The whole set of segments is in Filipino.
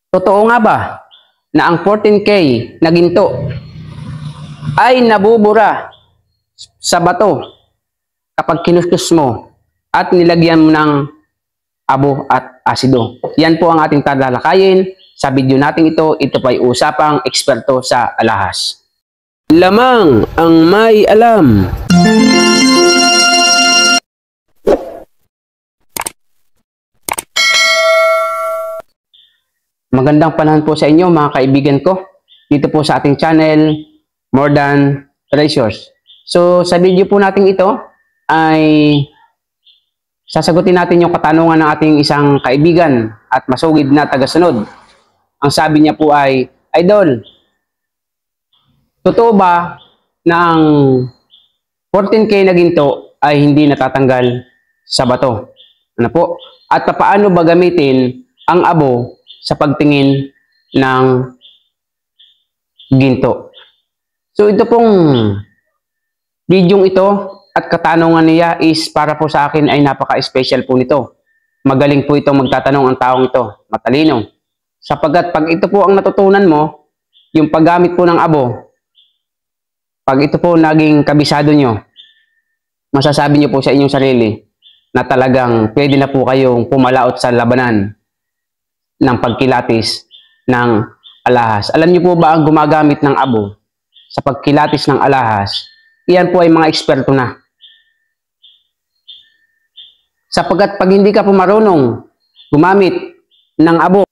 Totoo nga ba na ang 14K na ginto ay nabubura sa bato kapag kinuskus mo at nilagyan mo ng abo at asido? Yan po ang ating tatalakayin sa video natin ito. Ito pa ay usapang eksperto sa alahas. Lamang ang may alam. Magandang panahon po sa inyo mga kaibigan ko. Dito po sa ating channel, More Than Treasures. So sa video po natin ito ay sasagutin natin yung katanungan ng ating isang kaibigan at masugid na tagasunod. Ang sabi niya po ay, Idol, totoo ba na ang 14K na ginto ay hindi natatanggal sa bato? Ano po? At paano ba gamitin ang abo sa pagtingin ng ginto? So ito pong video ito at katanungan niya is para po sa akin ay napaka-special po nito. Magaling po itong magtatanong ang taong ito, matalino. Sapagkat pag ito po ang natutunan mo, yung paggamit po ng abo, pag ito po naging kabisado nyo, masasabi nyo po sa inyong sarili na talagang pwede na po kayong pumalaot sa labanan ng pagkilatis ng alahas. Alam niyo po ba ang gumagamit ng abo sa pagkilatis ng alahas? Iyan po ay mga eksperto na. Sapagkat pag hindi ka po marunong gumamit ng abo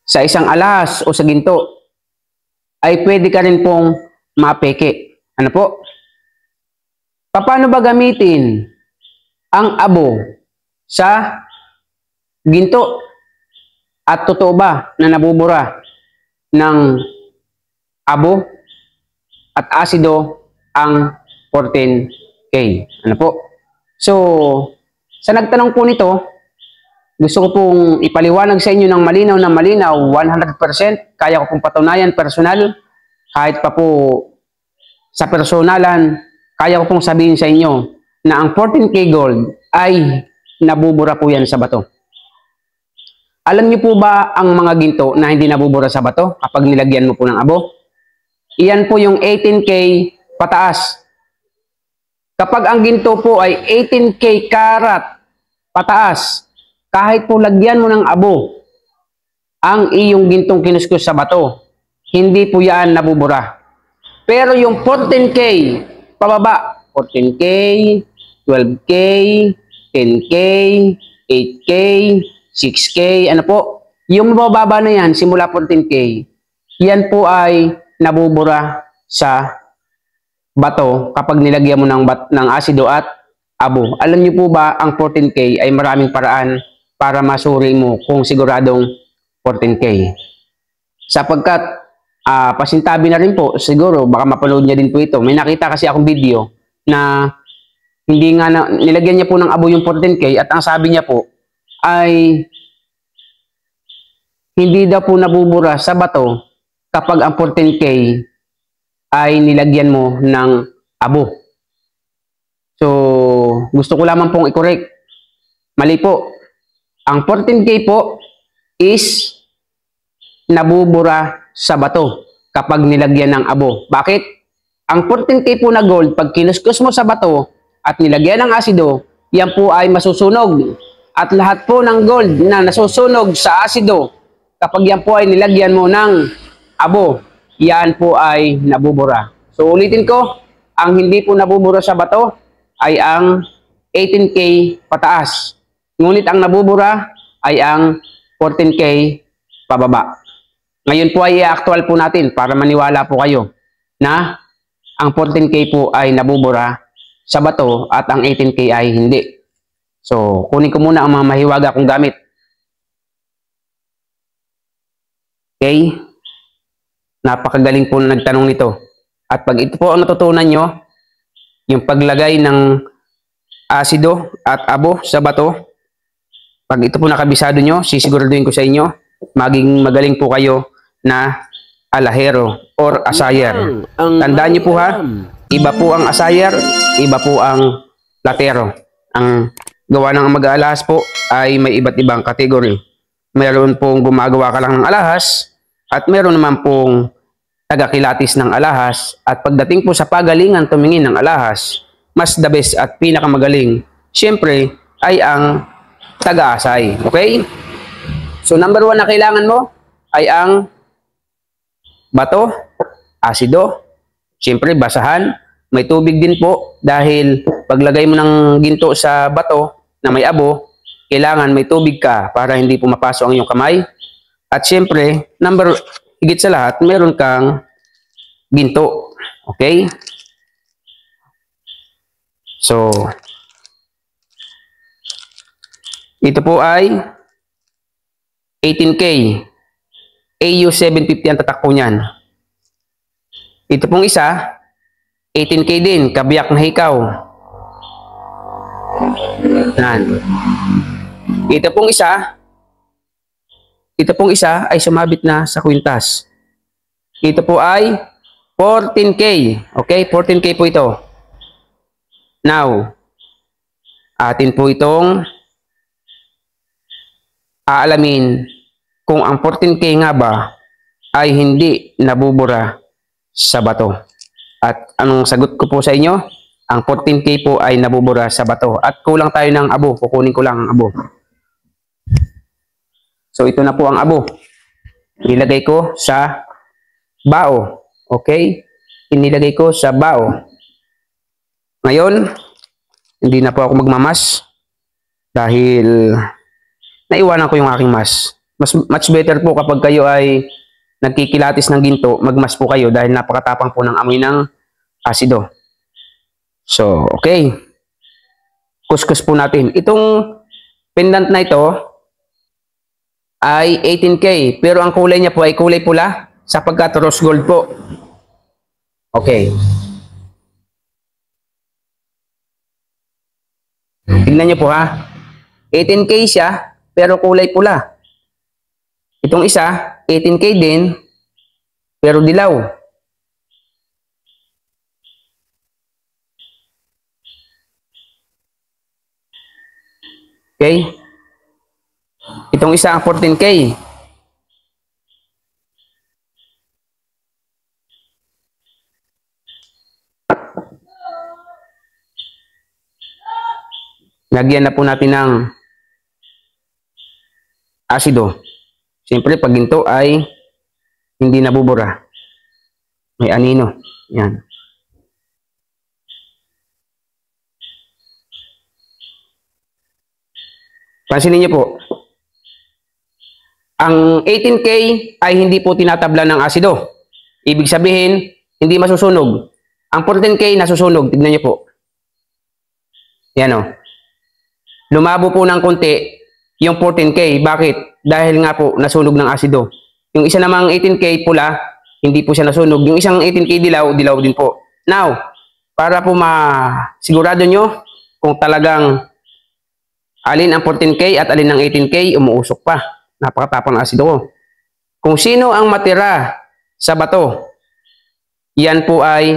sa isang alahas o sa ginto, ay pwede ka rin pong mapeke. Ano po? Paano ba gamitin ang abo sa ginto? At totoo ba na nabubura ng abo at asido ang 14K? Ano po? So, sa nagtanong po nito, gusto ko pong ipaliwanag sa inyo ng malinaw, 100%. Kaya ko pong patunayan personal. Kahit pa po sa personalan, kaya ko pong sabihin sa inyo na ang 14K gold ay nabubura po yan sa bato. Alam niyo po ba ang mga ginto na hindi nabubura sa bato kapag nilagyan mo po ng abo? Iyan po yung 18K pataas. Kapag ang ginto po ay 18K karat pataas, kahit po lagyan mo ng abo ang iyong gintong kinuskus sa bato, hindi po yan nabubura. Pero yung 14K pababa, 14K, 12K, 10K, 8K, 6K, ano po, yung mababa na yan, simula 14K, yan po ay nabubura sa bato kapag nilagyan mo ng asido at abo. Alam niyo po ba, ang 14K ay maraming paraan para masuri mo kung siguradong 14K. Sapagkat, pasintabi na rin po, siguro, baka mapanood niya din po ito. May nakita kasi akong video na hindi nga nilagyan niya po ng abo yung 14K at ang sabi niya po, ay hindi daw po nabubura sa bato kapag ang 14K ay nilagyan mo ng abo. So, gusto ko lamang pong i-correct. Mali po. Ang 14K po is nabubura sa bato kapag nilagyan ng abo. Bakit? Ang 14K po na gold, pag kinuskus mo sa bato at nilagyan ng asido, yan po ay masusunog. At lahat po ng gold na nasusunog sa asido, kapag yan po ay nilagyan mo ng abo, yan po ay nabubura. So ulitin ko, ang hindi po nabubura sa bato ay ang 18K pataas. Ngunit ang nabubura ay ang 14K pababa. Ngayon po ay i-actual po natin para maniwala po kayo na ang 14K po ay nabubura sa bato at ang 18K ay hindi. So, kunin ko muna ang mga mahiwaga kong gamit. Okay? Napakagaling po na nagtanong nito. At pag ito po ang natutunan nyo, yung paglagay ng asido at abo sa bato, pag ito po nakabisado nyo, sisiguraduhin ko sa inyo, maging magaling po kayo na alahero or asayer. Tandaan nyo po ha, iba po ang asayer, iba po ang latero. Ang gawa ng mag-aalahas po ay may iba't ibang kategory. Meron pong gumagawa ka lang ng alahas at meron naman pong tagakilatis ng alahas. At pagdating po sa pagalingan tumingin ng alahas, mas the best at pinakamagaling, syempre, ay ang taga-asay. Okay? So, number 1 na kailangan mo ay ang bato, asido, syempre, basahan. May tubig din po dahil paglagay mo ng ginto sa bato na may abo, kailangan may tubig ka para hindi pumapasok ang iyong kamay. At syempre, higit sa lahat, meron kang ginto. Okay? So, ito po ay 18K. AU 750 ang tatak po niyan. Ito pong isa, 18K din, kabiyak na hikaw. Yan. Ito pong isa ay sumabit na sa kwintas. Ito po ay 14K. Okay, 14K po ito. Now, atin po itong aalamin kung ang 14K nga ba ay hindi nabubura sa bato. At anong sagot ko po sa inyo? Ang 14K po ay nabubura sa bato. At kulang tayo ng abo. Kukunin ko lang ang abo. So, ito na po ang abo. Nilagay ko sa bao. Okay? Inilagay ko sa bao. Ngayon, hindi na po ako magmamas dahil naiwanan ko yung aking mas. Much better po kapag kayo ay nagkikilatis ng ginto, magmas po kayo dahil napakatapang po ng amoy ng asido. So, okay. Kuskus po natin. Itong pendant na ito ay 18K. Pero ang kulay niya po ay kulay pula sapagkat rose gold po. Okay. Tingnan niyo po ha. 18K siya pero kulay pula. Itong isa, 18K din, pero dilaw. Okay? Itong isa, 14K. Lagyan na po natin ng asido. Siyempre, pag ginto ay hindi nabubura. May anino. Yan. Pansinin niyo po. Ang 18K ay hindi po tinatabla ng asido. Ibig sabihin, hindi masusunog. Ang 14K nasusunog. Tignan niyo po. Yan o. Lumabo po ng konti yung 14K. Bakit? Dahil nga po nasunog ng asido. Yung isa namang 18K pula, hindi po siya nasunog. Yung isang 18K dilaw, dilaw din po. Now, para po masigurado nyo kung talagang alin ang 14K at alin ang 18K, umuusok pa. Napakatapang ng asido ko. Kung sino ang matira sa bato, yan po ay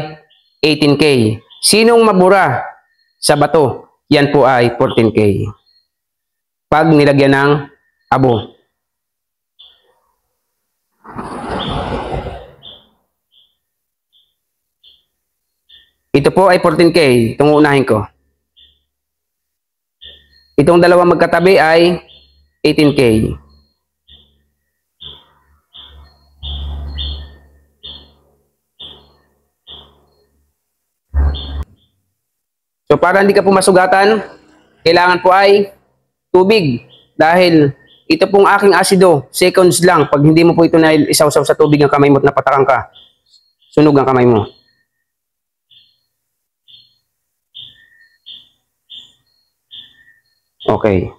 18K. Sinong mabura sa bato, yan po ay 14K. Pag nilagyan ng abo. Ito po ay 14K. Itong unahin ko. Itong dalawang magkatabi ay 18K. So para hindi ka po masugatan, kailangan po ay tubig. Dahil ito pong aking asido, seconds lang. Pag hindi mo po ito na isaw-saw sa tubig ang kamay mo at napatakang ka, sunog ang kamay mo. Okay.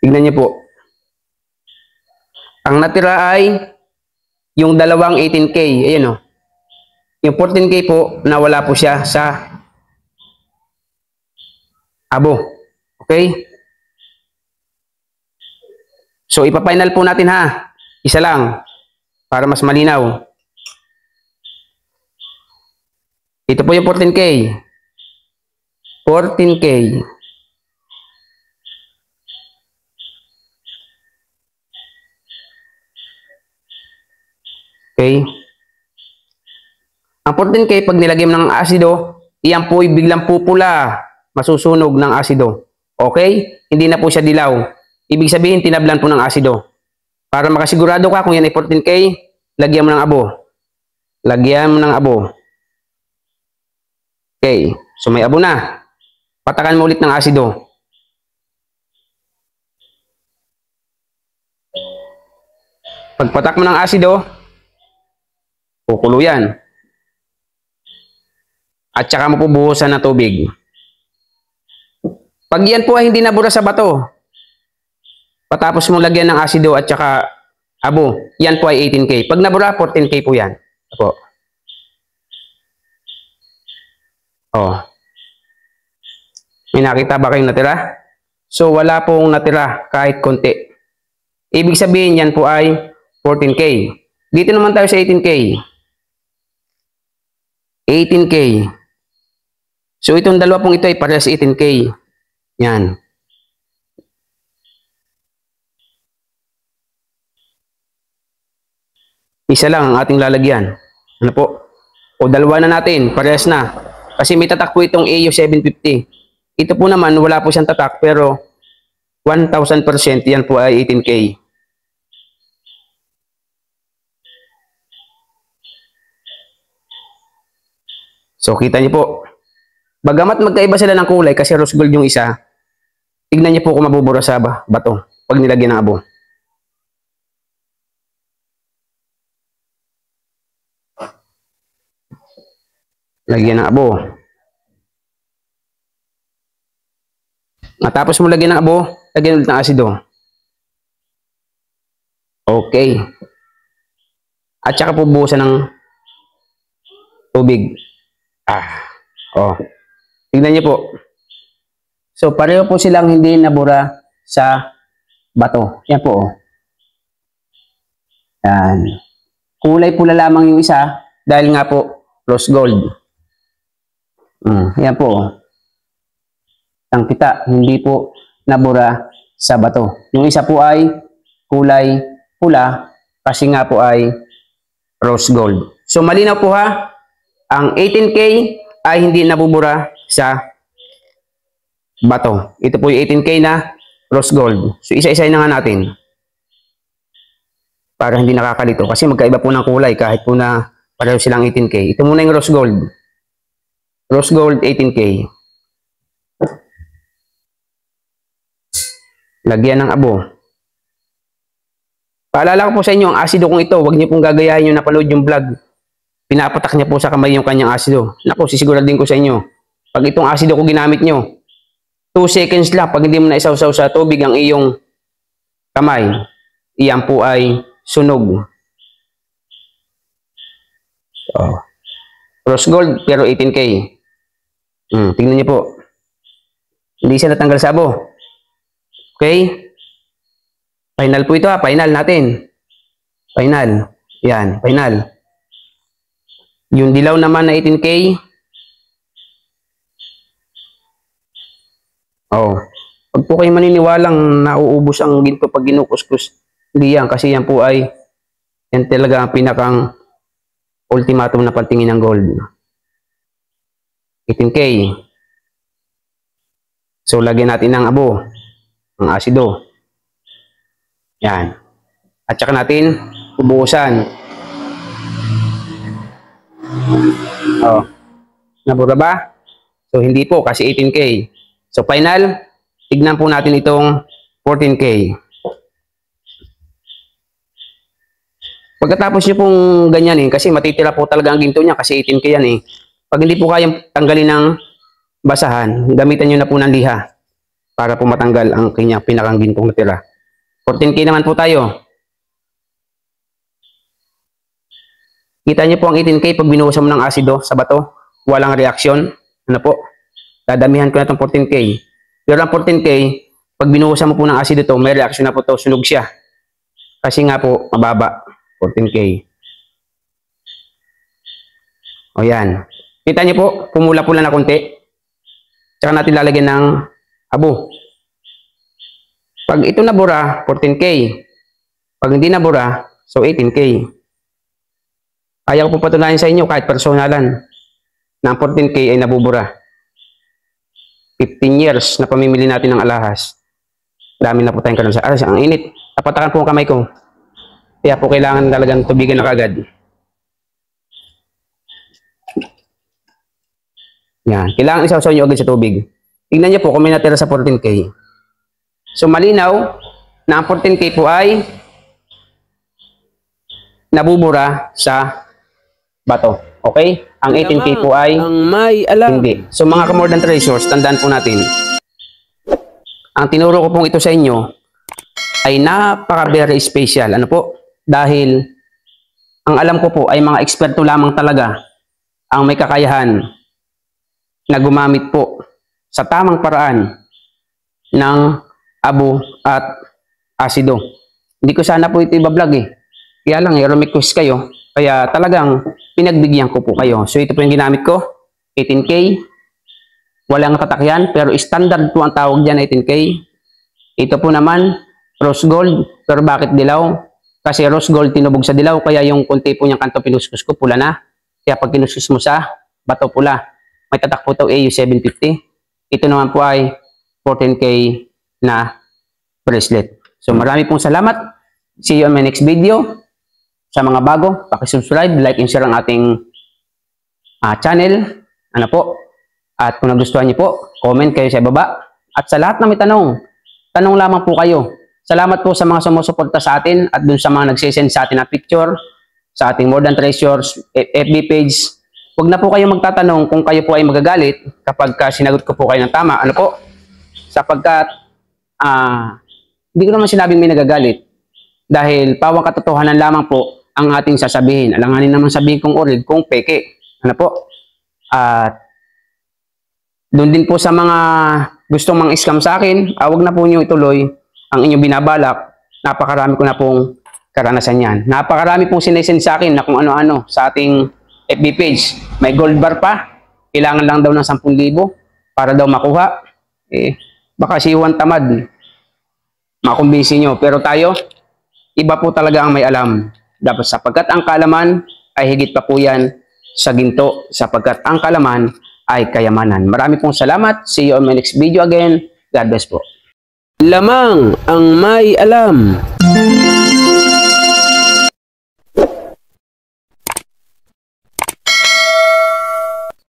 Tignan niyo po. Ang natira ay yung dalawang 18K. Ayan o. Yung 14K po, nawala po siya sa abo. Okay? So, ipapainal po natin ha. Isa lang. Para mas malinaw. Ito po yung 14K. 14K. Okay? Ang 14K, pag nilagyan mo ng asido, iyan po ay biglang pupula, masusunog ng asido. Okay? Hindi na po siya dilaw. Ibig sabihin, tinablan po ng asido. Para makasigurado ka kung yan ay 14K, lagyan mo ng abo. Lagyan mo ng abo. Okay. So may abo na. Patakan mo ulit ng asido. Pagpatak mo ng asido, kukulo yan. At saka mo po buhusan ng tubig. Pag yan po ay hindi nabura sa bato, patapos mo lagyan ng asido at saka abo, yan po ay 18K. Pag nabura, 14K po yan. Apo. Oh. May nakita ba kayong natira? So, wala pong natira kahit konti. Ibig sabihin, yan po ay 14K. Dito naman tayo sa 18K. 18K. So, itong dalawa pong ito ay parehas 18K. Yan. Isa lang ang ating lalagyan. Ano po? O dalawa na natin, parehas na. Kasi may tatak po itong AU 750. Ito po naman, wala po siyang tatak, pero 1,000% yan po ay 18K. So, kita niyo po. Bagamat magkaiba sila ng kulay kasi rose gold yung isa, tignan niyo po kung mabubura sa bato pag nilagyan ng abo. Lagyan ng abo. Matapos mo lagyan ng abo, lagyan ulit ng asido. Okay. At saka po buhusan ng tubig. Oh. Tignan niyo po. So, pareho po silang hindi nabura sa bato. Yan po. Oh. Yan. Kulay pula lamang yung isa dahil nga po rose gold. Yan po. Oh. Ang kita, hindi po nabura sa bato. Yung isa po ay kulay pula kasi nga po ay rose gold. So, malinaw po ha. Ang 18K ay hindi nabubura sa bato. Ito po yung 18K na rose gold. So, isa-isahin na nga natin. Para hindi nakakalito. Kasi magkaiba po ng kulay kahit po na pareho silang 18K. Ito muna yung rose gold. Rose gold 18K. Lagyan ng abo. Paalala ko po sa inyo, ang asido kong ito, huwag niyo pong gagayahin yung napanood yung vlog. Pinapatak niya po sa kamay yung kanyang asido. Naku, sisiguradin ko sa inyo. Pag itong asido ko ginamit nyo, 2 seconds lang, pag hindi mo na isawsaw sa tubig ang iyong kamay, iyan po ay sunog. Oh. Rose gold, pero 18K. Tingnan niyo po. Hindi siya natanggal sa abo. Okay? Final po ito ha. Final natin. Final. Yan. Final. Yung dilaw naman na 18K. Oh. Pag po kayo maniniwalang nauubos ang ginto pag ginukuskus, hindi yan. Kasi yan po ay yan talaga ang pinakang ultimatum na pantingin ng gold. 18K. So, lagyan natin ng abo. Ang asido. Yan. At saka natin ubusan. Oh. Nabura ba? So, hindi po kasi 18K. So, final, tignan po natin itong 14K. Pagkatapos nyo pong ganyanin, kasi matitira po talaga ang ginto niya kasi 18K yan eh. Pag hindi po kayang tanggalin ng basahan, gamitan nyo na po ng liha para po matanggal ang kanyang pinakang gintong natira. 14K naman po tayo. Kita nyo po ang 18K pag binuhusan mo ng asido sa bato, walang reaksyon. Ano po? Dadamihan ko na itong 14K. Pero ang 14K, pag binuhusan mo po ng asido to, may reaksyon na po to, sunog siya. Kasi nga po, mababa. 14K. O yan. Kita nyo po, pumula-pula na konti. Tsaka natin lalagyan ng abo. Pag ito nabura, 14K. Pag hindi nabura, so 18K. Kaya ko po patunayan sa inyo kahit personalan na ang 14K ay nabubura. 15 years na pamimili natin ng alahas. Dami na po tayong karoon sa alas. Ang init. Tapatakan po ang kamay ko. Kaya po kailangan talagang tubigan na kagad. Yan. Kailangan isaw-saw nyo agad sa tubig. Tingnan nyo po kung may natira sa 14K. So malinaw na ang 14K po ay nabubura sa bato. Okay? Ang 18K po ay ang may alam. hindi. So mga ka-more than treasures, tandaan po natin. Ang tinuro ko pong ito sa inyo ay napaka-very special. Ano po? Dahil ang alam ko po ay mga eksperto lamang talaga ang may kakayahan na gumamit po sa tamang paraan ng abo at asido. Hindi ko sana po ito ibablog eh. Kaya lang, i-request kayo. Kaya talagang pinagbigyan ko po kayo. So ito po yung ginamit ko. 18K. Walang tatakyan, pero standard po ang tawag dyan, 18K. Ito po naman, rose gold. Pero bakit dilaw? Kasi rose gold tinubog sa dilaw, kaya yung kunti po niyang kanto pinuskus ko, pula na. Kaya pag kinuskus mo sa bato pula, may tatak po ito, AU 750. Ito naman po ay 14K na bracelet. So marami pong salamat. See you on my next video. Sa mga bago, pakisubscribe, like, and share ang ating channel. Ano po? At kung nagustuhan niyo po, comment kayo sa baba. At sa lahat na may tanong, tanong lamang po kayo. Salamat po sa mga sumusuporta sa atin at dun sa mga nagsisend sa atin na picture sa ating More Than Treasures FB page. Huwag na po kayo magtatanong kung kayo po ay magagalit kapag sinagot ko po kayo ng tama. Ano po? Sapagkat hindi ko naman sinabing may nagagalit. Dahil pawang katotohanan lamang po ang ating sasabihin. Alanganin naman sabihin kong orig kung peke. Ano po? At doon din po sa mga gustong mang-scam sa akin, huwag na po nyo ituloy ang inyong binabalak. Napakarami ko na pong karanasan yan. Napakarami pong sinesend sa akin na kung ano-ano sa ating FB page. May gold bar pa. Kailangan lang daw ng 10,000 para daw makuha. Baka siwan tamad. Makumbinsi nyo. Pero tayo, iba po talaga ang may alam. Dapat sapagkat ang kaalaman ay higit pa po yan sa ginto. Sapagkat ang kaalaman ay kayamanan. Marami pong salamat. See you on my next video again. God bless po. Lamang ang may alam.